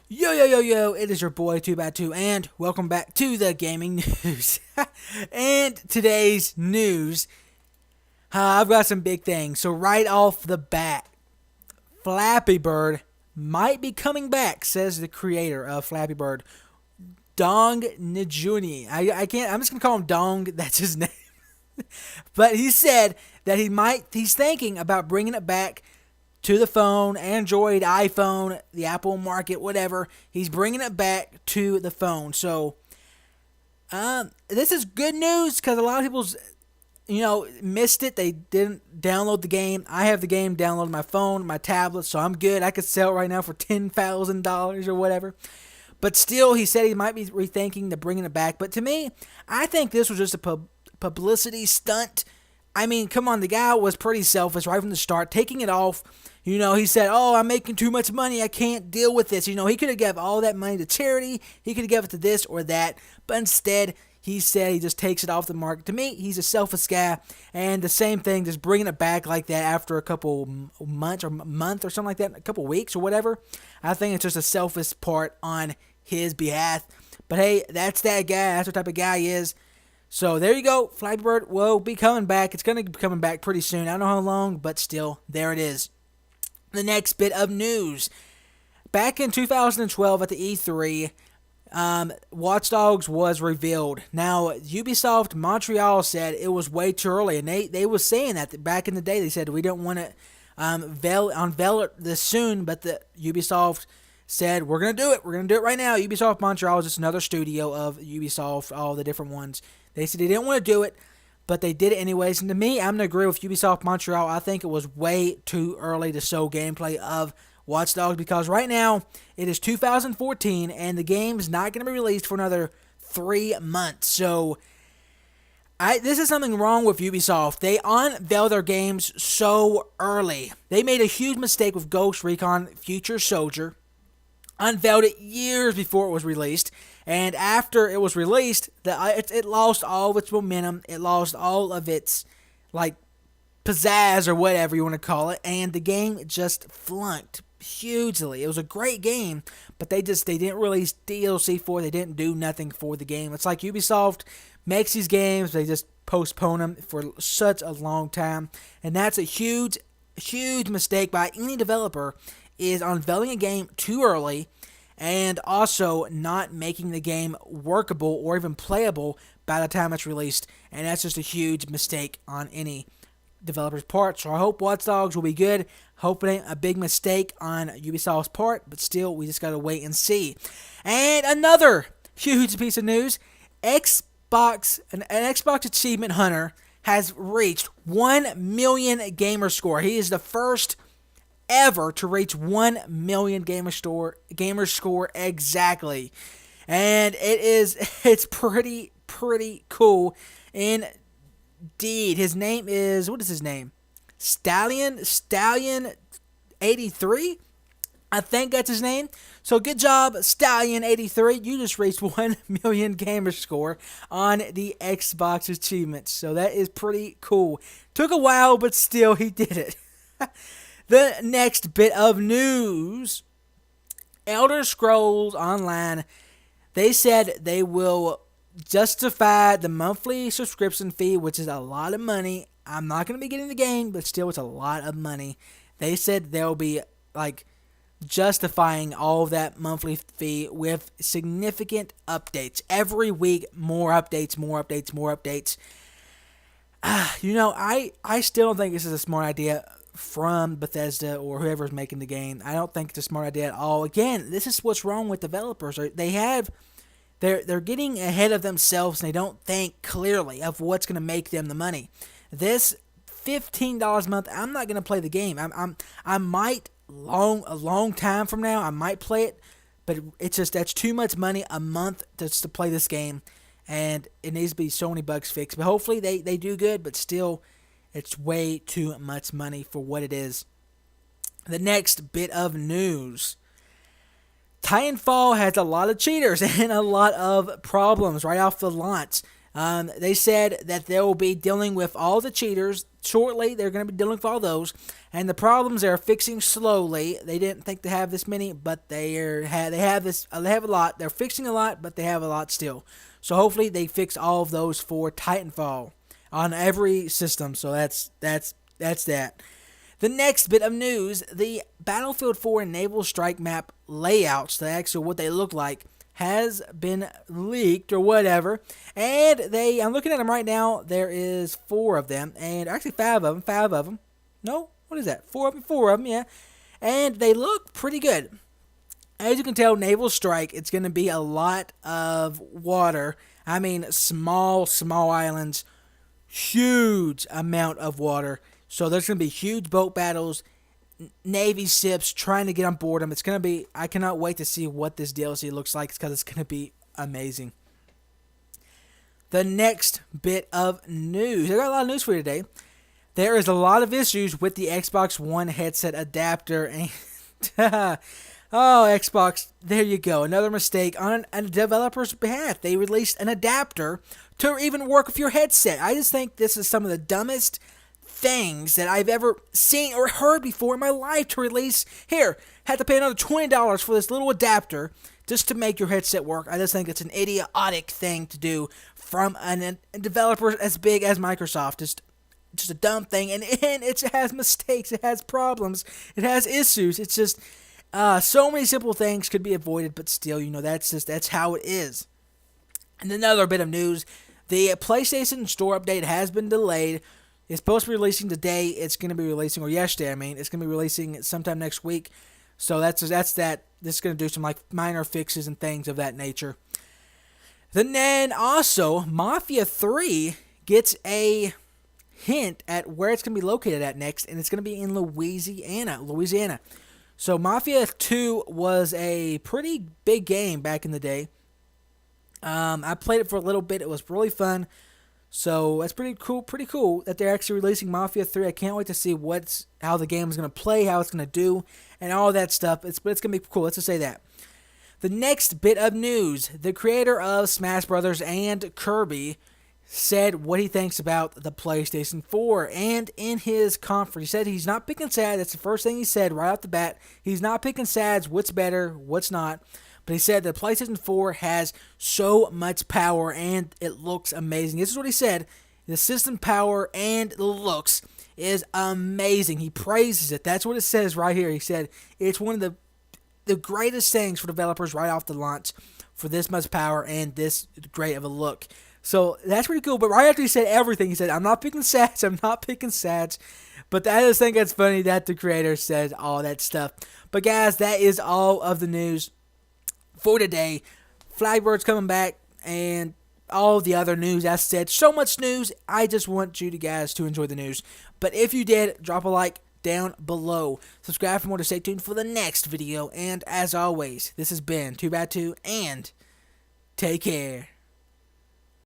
Yo, yo, yo, yo, it is your boy 2x2, and welcome back to the gaming news. And today's news, I've got some big things. So, right off the bat, Flappy Bird might be coming back, says the creator of Flappy Bird, Dong Nijuni. I can't, I'm just going to call him Dong, that's his name. But he said that he's thinking about bringing it back to the phone, Android, iPhone, the Apple market, whatever. He's bringing it back to the phone. So, this is good news because a lot of people's, missed it. They didn't download the game. I have the game downloaded on my phone, my tablet, so I'm good. I could sell it right now for $10,000 or whatever. But still, he said he might be rethinking the bringing it back. But to me, I think this was just a publicity stunt. I mean, come on, the guy was pretty selfish right from the start, taking it off. He said, "Oh, I'm making too much money. I can't deal with this." He could have given all that money to charity. He could have given it to this or that. But instead, he said he just takes it off the market. To me, he's a selfish guy. And the same thing, just bringing it back like that after a couple months or month or something like that, a couple weeks or whatever. I think it's just a selfish part on his behalf. But hey, that's that guy. That's what type of guy he is. So there you go. Flappy Bird will be coming back. It's going to be coming back pretty soon. I don't know how long, but still, there it is. The next bit of news. Back in 2012 at the E3, Watch Dogs was revealed. Now, Ubisoft Montreal said it was way too early, and they was saying that back in the day. They said we don't want to unveil it this soon, but the Ubisoft said we're going to do it. We're going to do it right now. Ubisoft Montreal is just another studio of Ubisoft, all the different ones. They said they didn't want to do it, but they did it anyways. And to me, I'm going to agree with Ubisoft Montreal. I think it was way too early to show gameplay of Watch Dogs because right now it is 2014 and the game is not going to be released for another 3 months. So this is something wrong with Ubisoft. They unveil their games so early. They made a huge mistake with Ghost Recon Future Soldier. Unveiled it years before it was released, and after it was released, it lost all of its momentum. It lost all of its pizzazz or whatever you want to call it, and the game just flunked hugely. It was a great game, but they didn't release DLC for it. They didn't do nothing for the game. It's like Ubisoft makes these games, they just postpone them for such a long time, and that's a huge mistake by any developer. Is unveiling a game too early and also not making the game workable or even playable by the time it's released. And that's just a huge mistake on any developer's part. So I hope Watch Dogs will be good. Hope it ain't a big mistake on Ubisoft's part, but still, we just got to wait and see. And another huge piece of news, an Xbox Achievement Hunter has reached 1 million gamer score. He is the first ever to reach 1 million gamer score exactly, and it's pretty cool indeed. His name is, what is his name? Stallion 83, I think that's his name. So good job, Stallion 83. You just reached 1 million gamer score on the Xbox achievements, so that is pretty cool. Took a while, but still he did it. The next bit of news, Elder Scrolls Online, they said they will justify the monthly subscription fee, which is a lot of money. I'm not going to be getting the game, but still it's a lot of money. They said they'll be justifying all of that monthly fee with significant updates. Every week, more updates. I still don't think this is a smart idea from Bethesda or whoever's making the game. I don't think it's a smart idea at all. Again, this is what's wrong with developers. They're getting ahead of themselves and they don't think clearly of what's going to make them the money. This $15 a month, I'm not going to play the game. I might a long time from now I might play it, but it's just that's too much money a month just to play this game, and it needs to be so many bugs fixed. But hopefully they do good, but still it's way too much money for what it is. The next bit of news. Titanfall has a lot of cheaters and a lot of problems right off the launch. They said that they will be dealing with all the cheaters shortly. They're going to be dealing with all those, and the problems they're fixing slowly. They didn't think to have this many, but they have a lot. They're fixing a lot, but they have a lot still. So hopefully they fix all of those for Titanfall on every system. So that's that. The next bit of news: the Battlefield 4 Naval Strike map layouts, the actual what they look like, has been leaked or whatever, and I'm looking at them right now. There is 4 of them, and actually 5 of them. No, what is that? 4 of them, yeah, and they look pretty good. As you can tell, Naval Strike, it's going to be a lot of water. I mean, small islands, huge amount of water. So there's going to be huge boat battles, Navy ships trying to get on board them. It's going to be, I cannot wait to see what this DLC looks like because it's going to be amazing. The next bit of news. I got a lot of news for you today. There is a lot of issues with the Xbox One headset adapter. And oh, Xbox, there you go. Another mistake on a developer's behalf. They released an adapter to even work with your headset. I just think this is some of the dumbest things that I've ever seen or heard before in my life to release. Here, had to pay another $20 for this little adapter just to make your headset work. I just think it's an idiotic thing to do from a developer as big as Microsoft. Just a dumb thing, and it has mistakes, it has problems, it has issues. It's just so many simple things could be avoided, but still, that's how it is. And another bit of news: the PlayStation Store update has been delayed. It's supposed to be releasing today. It's going to be releasing, or yesterday, it's going to be releasing sometime next week. So that's that. This is going to do some minor fixes and things of that nature. Then also, Mafia 3 gets a hint at where it's going to be located at next, and it's going to be in Louisiana. So Mafia 2 was a pretty big game back in the day. I played it for a little bit. It was really fun. So that's pretty cool that they're actually releasing Mafia 3. I can't wait to see how the game is going to play, how it's going to do, and all that stuff. It's going to be cool. Let's just say that. The next bit of news: the creator of Smash Brothers and Kirby said what he thinks about the PlayStation 4. And in his conference, he said he's not picking sides. That's the first thing he said right off the bat. He's not picking sides, what's better, what's not. But he said the PlayStation 4 has so much power and it looks amazing. This is what he said: the system power and the looks is amazing. He praises it. That's what it says right here. He said it's one of the greatest things for developers right off the launch, for this much power and this great of a look. So that's pretty cool. But right after he said everything, he said, I'm not picking sides. But I just think that's funny that the creator said all that stuff. But guys, that is all of the news for today. Flagbird's coming back, and all the other news. As said, so much news. I just want you guys to enjoy the news. But if you did, drop a like down below. Subscribe for more to stay tuned for the next video. And as always, this has been 2x2, and take care.